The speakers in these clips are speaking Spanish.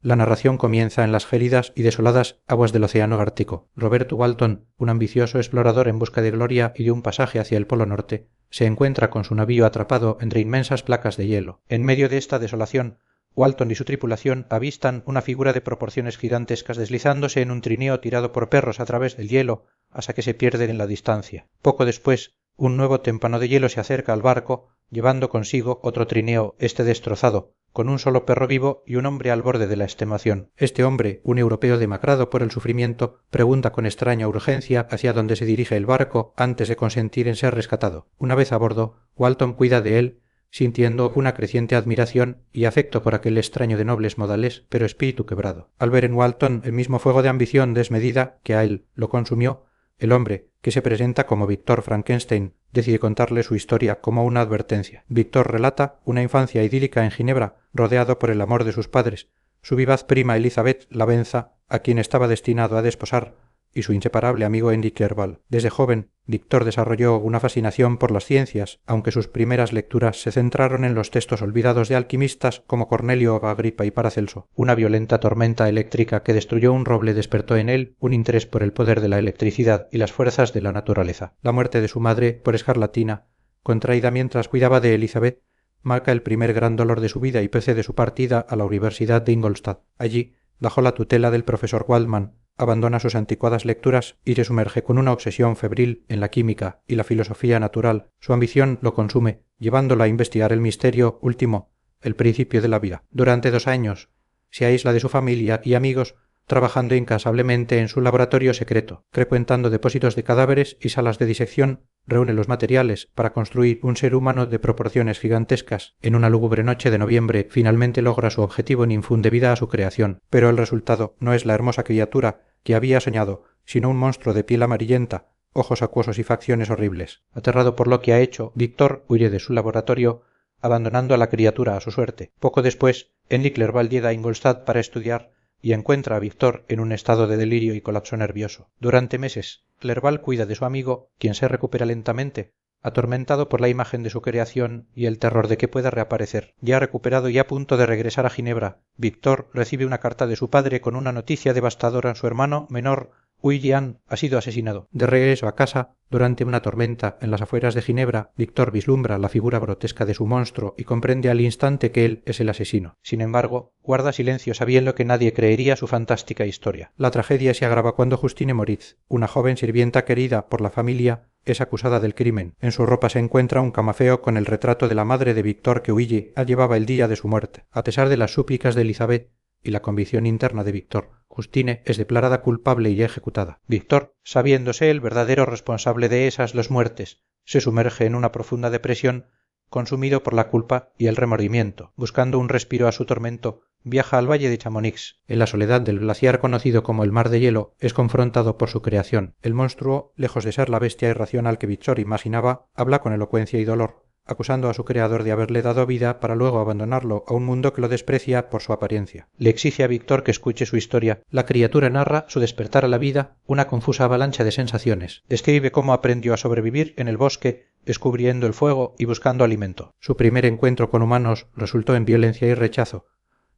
La narración comienza en las gélidas y desoladas aguas del océano Ártico. Roberto Walton, un ambicioso explorador en busca de gloria y de un pasaje hacia el Polo Norte, se encuentra con su navío atrapado entre inmensas placas de hielo. En medio de esta desolación, Walton y su tripulación avistan una figura de proporciones gigantescas deslizándose en un trineo tirado por perros a través del hielo hasta que se pierden en la distancia. Poco después, un nuevo témpano de hielo se acerca al barco, llevando consigo otro trineo, destrozado, con un solo perro vivo y un hombre al borde de la extenuación. Este hombre, un europeo demacrado por el sufrimiento, pregunta con extraña urgencia hacia dónde se dirige el barco antes de consentir en ser rescatado. Una vez a bordo, Walton cuida de él, sintiendo una creciente admiración y afecto por aquel extraño de nobles modales, pero espíritu quebrado. Al ver en Walton el mismo fuego de ambición desmedida que a él lo consumió, el hombre, que se presenta como Víctor Frankenstein, decide contarle su historia como una advertencia. Víctor relata una infancia idílica en Ginebra, rodeado por el amor de sus padres, su vivaz prima Elizabeth Lavenza, a quien estaba destinado a desposar, y su inseparable amigo Henry Clerval. Desde joven, Víctor desarrolló una fascinación por las ciencias, aunque sus primeras lecturas se centraron en los textos olvidados de alquimistas como Cornelio Agripa y Paracelso. Una violenta tormenta eléctrica que destruyó un roble despertó en él un interés por el poder de la electricidad y las fuerzas de la naturaleza. La muerte de su madre, por escarlatina, contraída mientras cuidaba de Elizabeth, marca el primer gran dolor de su vida y precede su partida a la Universidad de Ingolstadt. Allí, bajo la tutela del profesor Waldman, abandona sus anticuadas lecturas y se sumerge con una obsesión febril en la química y la filosofía natural. Su ambición lo consume, llevándola a investigar el misterio último, el principio de la vida. Durante 2 años se aísla de su familia y amigos, trabajando incansablemente en su laboratorio secreto, frecuentando depósitos de cadáveres y salas de disección, reúne los materiales para construir un ser humano de proporciones gigantescas. En una lúgubre noche de noviembre finalmente logra su objetivo y infunde vida a su creación, pero el resultado no es la hermosa criatura que había soñado, sino un monstruo de piel amarillenta, ojos acuosos y facciones horribles. Aterrado por lo que ha hecho, Víctor huye de su laboratorio, abandonando a la criatura a su suerte. Poco después, Henry Clerval llega a Ingolstadt para estudiar y encuentra a Víctor en un estado de delirio y colapso nervioso. Durante meses, Clerval cuida de su amigo, quien se recupera lentamente, atormentado por la imagen de su creación y el terror de que pueda reaparecer. Ya recuperado y a punto de regresar a Ginebra, Víctor recibe una carta de su padre con una noticia devastadora. Su hermano menor, William, ha sido asesinado. De regreso a casa, durante una tormenta en las afueras de Ginebra, Víctor vislumbra la figura grotesca de su monstruo y comprende al instante que él es el asesino. Sin embargo, guarda silencio sabiendo que nadie creería su fantástica historia. La tragedia se agrava cuando Justine Moritz, una joven sirvienta querida por la familia, es acusada del crimen. En su ropa se encuentra un camafeo con el retrato de la madre de Víctor que huye llevaba el día de su muerte. A pesar de las súplicas de Elizabeth y la convicción interna de Víctor, Justine es declarada culpable y ejecutada. Víctor, sabiéndose el verdadero responsable de esas 2 muertes, se sumerge en una profunda depresión, consumido por la culpa y el remordimiento. Buscando un respiro a su tormento, viaja al valle de Chamonix. En la soledad del glaciar conocido como el Mar de Hielo, es confrontado por su creación. El monstruo, lejos de ser la bestia irracional que Víctor imaginaba, habla con elocuencia y dolor, acusando a su creador de haberle dado vida para luego abandonarlo a un mundo que lo desprecia por su apariencia. Le exige a Víctor que escuche su historia. La criatura narra su despertar a la vida, una confusa avalancha de sensaciones. Describe cómo aprendió a sobrevivir en el bosque, descubriendo el fuego y buscando alimento. Su primer encuentro con humanos resultó en violencia y rechazo,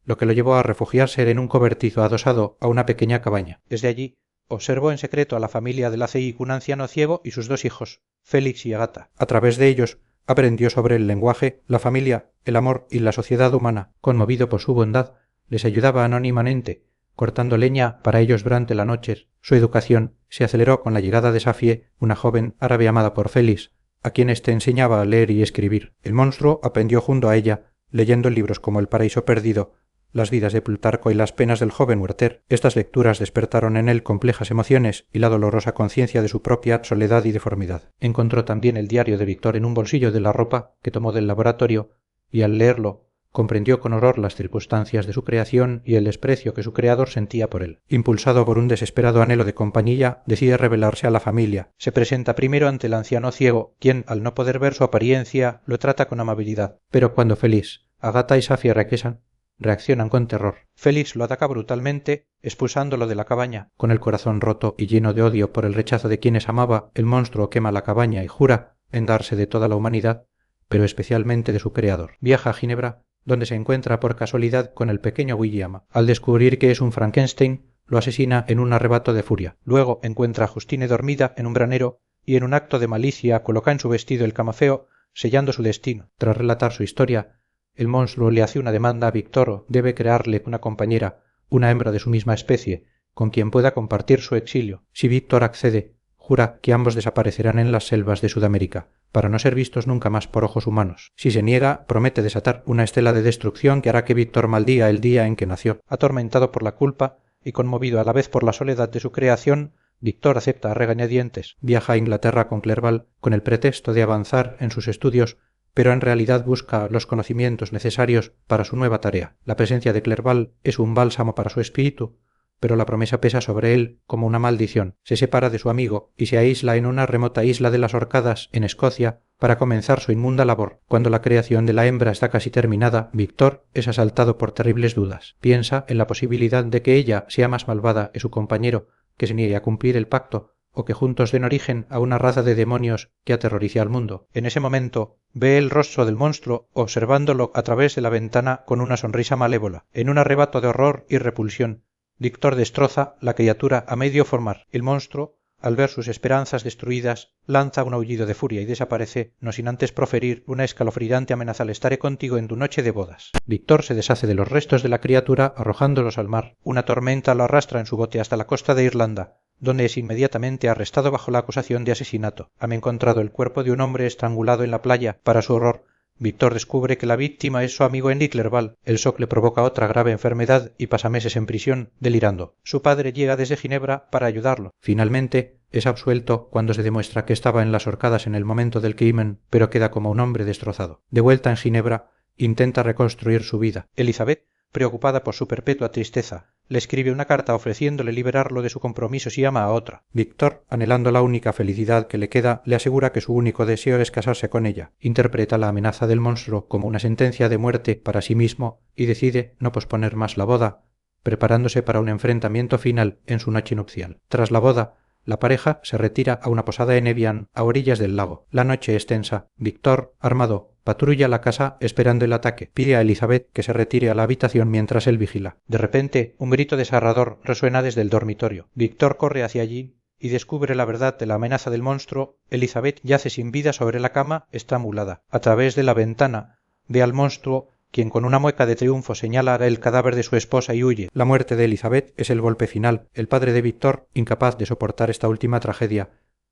lo que lo llevó a refugiarse en un cobertizo adosado a una pequeña cabaña. Desde allí, observó en secreto a la familia de Laceïc, un anciano ciego, y sus 2 hijos, Félix y Agata. A través de ellos, aprendió sobre el lenguaje, la familia, el amor y la sociedad humana. Conmovido por su bondad, les ayudaba anónimamente, cortando leña para ellos durante la noche. Su educación se aceleró con la llegada de Safie, una joven árabe amada por Félix, a quien éste enseñaba a leer y escribir. El monstruo aprendió junto a ella, leyendo libros como El paraíso perdido, Las vidas de Plutarco y Las penas del joven Werther. Estas lecturas despertaron en él complejas emociones y la dolorosa conciencia de su propia soledad y deformidad. Encontró también el diario de Víctor en un bolsillo de la ropa que tomó del laboratorio, y al leerlo comprendió con horror las circunstancias de su creación y el desprecio que su creador sentía por él. Impulsado por un desesperado anhelo de compañía, decide revelarse a la familia. Se presenta primero ante el anciano ciego, quien, al no poder ver su apariencia, lo trata con amabilidad. Pero cuando Félix, Agata y Safie reaccionan con terror. Félix lo ataca brutalmente, expulsándolo de la cabaña. Con el corazón roto y lleno de odio por el rechazo de quienes amaba, el monstruo quema la cabaña y jura vengarse de toda la humanidad, pero especialmente de su creador. Viaja a Ginebra, donde se encuentra por casualidad con el pequeño William. Al descubrir que es un Frankenstein, lo asesina en un arrebato de furia. Luego encuentra a Justine dormida en un granero y en un acto de malicia coloca en su vestido el camafeo, sellando su destino. Tras relatar su historia, el monstruo le hace una demanda a Victor. Debe crearle una compañera, una hembra de su misma especie, con quien pueda compartir su exilio. Si Víctor accede, jura que ambos desaparecerán en las selvas de Sudamérica, para no ser vistos nunca más por ojos humanos. Si se niega, promete desatar una estela de destrucción que hará que Víctor maldiga el día en que nació. Atormentado por la culpa y conmovido a la vez por la soledad de su creación, Víctor acepta a regañadientes. Viaja a Inglaterra con Clerval con el pretexto de avanzar en sus estudios, pero en realidad busca los conocimientos necesarios para su nueva tarea. La presencia de Clerval es un bálsamo para su espíritu, pero la promesa pesa sobre él como una maldición. Se separa de su amigo y se aísla en una remota isla de las Orcadas, en Escocia, para comenzar su inmunda labor. Cuando la creación de la hembra está casi terminada, Víctor es asaltado por terribles dudas. Piensa en la posibilidad de que ella sea más malvada que su compañero, que se niegue a cumplir el pacto, o que juntos den origen a una raza de demonios que aterrorice al mundo. En ese momento ve el rostro del monstruo observándolo a través de la ventana con una sonrisa malévola. En un arrebato de horror y repulsión, Víctor destroza la criatura a medio formar. El monstruo, al ver sus esperanzas destruidas, lanza un aullido de furia y desaparece, no sin antes proferir una escalofriante amenaza: al estaré contigo en tu noche de bodas. Víctor se deshace de los restos de la criatura arrojándolos al mar. Una tormenta lo arrastra en su bote hasta la costa de Irlanda, donde es inmediatamente arrestado bajo la acusación de asesinato. Han encontrado el cuerpo de un hombre estrangulado en la playa. Para su horror, Víctor descubre que la víctima es su amigo Henry Clerval. El shock le provoca otra grave enfermedad y pasa meses en prisión, delirando. Su padre llega desde Ginebra para ayudarlo. Finalmente, es absuelto cuando se demuestra que estaba en las Orcadas en el momento del crimen, pero queda como un hombre destrozado. De vuelta en Ginebra, intenta reconstruir su vida. Elizabeth, preocupada por su perpetua tristeza, le escribe una carta ofreciéndole liberarlo de su compromiso si ama a otra. Víctor, anhelando la única felicidad que le queda, le asegura que su único deseo es casarse con ella. Interpreta la amenaza del monstruo como una sentencia de muerte para sí mismo y decide no posponer más la boda, preparándose para un enfrentamiento final en su noche nupcial. Tras la boda, la pareja se retira a una posada en Evian, a orillas del lago. La noche es tensa. Víctor, armado, patrulla la casa esperando el ataque. Pide a Elizabeth que se retire a la habitación mientras él vigila. De repente, un grito desgarrador resuena desde el dormitorio. Víctor corre hacia allí y descubre la verdad de la amenaza del monstruo. Elizabeth yace sin vida sobre la cama, estrangulada. A través de la ventana ve al monstruo, quien con una mueca de triunfo señala el cadáver de su esposa y huye. La muerte de Elizabeth es el golpe final. El padre de Víctor, incapaz de soportar esta última tragedia,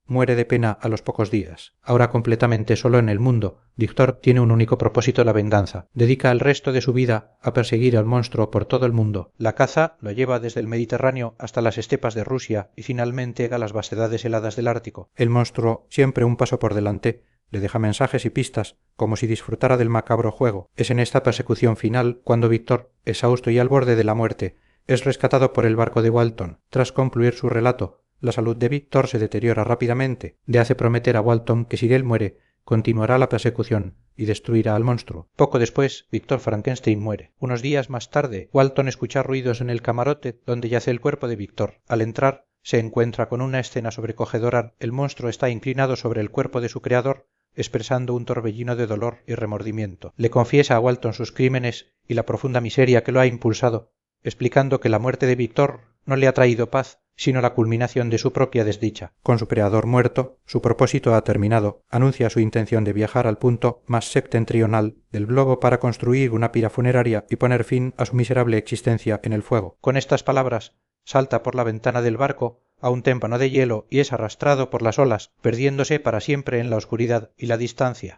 muere de pena a los pocos días. Ahora completamente solo en el mundo, Víctor tiene un único propósito: la venganza. Dedica el resto de su vida a perseguir al monstruo por todo el mundo. La caza lo lleva desde el Mediterráneo hasta las estepas de Rusia y finalmente a las vastedades heladas del Ártico. El monstruo, siempre un paso por delante, le deja mensajes y pistas, como si disfrutara del macabro juego. Es en esta persecución final cuando Víctor, exhausto y al borde de la muerte, es rescatado por el barco de Walton. Tras concluir su relato, la salud de Víctor se deteriora rápidamente. Le hace prometer a Walton que si él muere, continuará la persecución y destruirá al monstruo. Poco después, Víctor Frankenstein muere. Unos días más tarde, Walton escucha ruidos en el camarote donde yace el cuerpo de Víctor. Al entrar, se encuentra con una escena sobrecogedora. El monstruo está inclinado sobre el cuerpo de su creador, expresando un torbellino de dolor y remordimiento. Le confiesa a Walton sus crímenes y la profunda miseria que lo ha impulsado, explicando que la muerte de Víctor no le ha traído paz, sino la culminación de su propia desdicha. Con su creador muerto, su propósito ha terminado. Anuncia su intención de viajar al punto más septentrional del globo para construir una pira funeraria y poner fin a su miserable existencia en el fuego. Con estas palabras, salta por la ventana del barco a un témpano de hielo y es arrastrado por las olas, perdiéndose para siempre en la oscuridad y la distancia.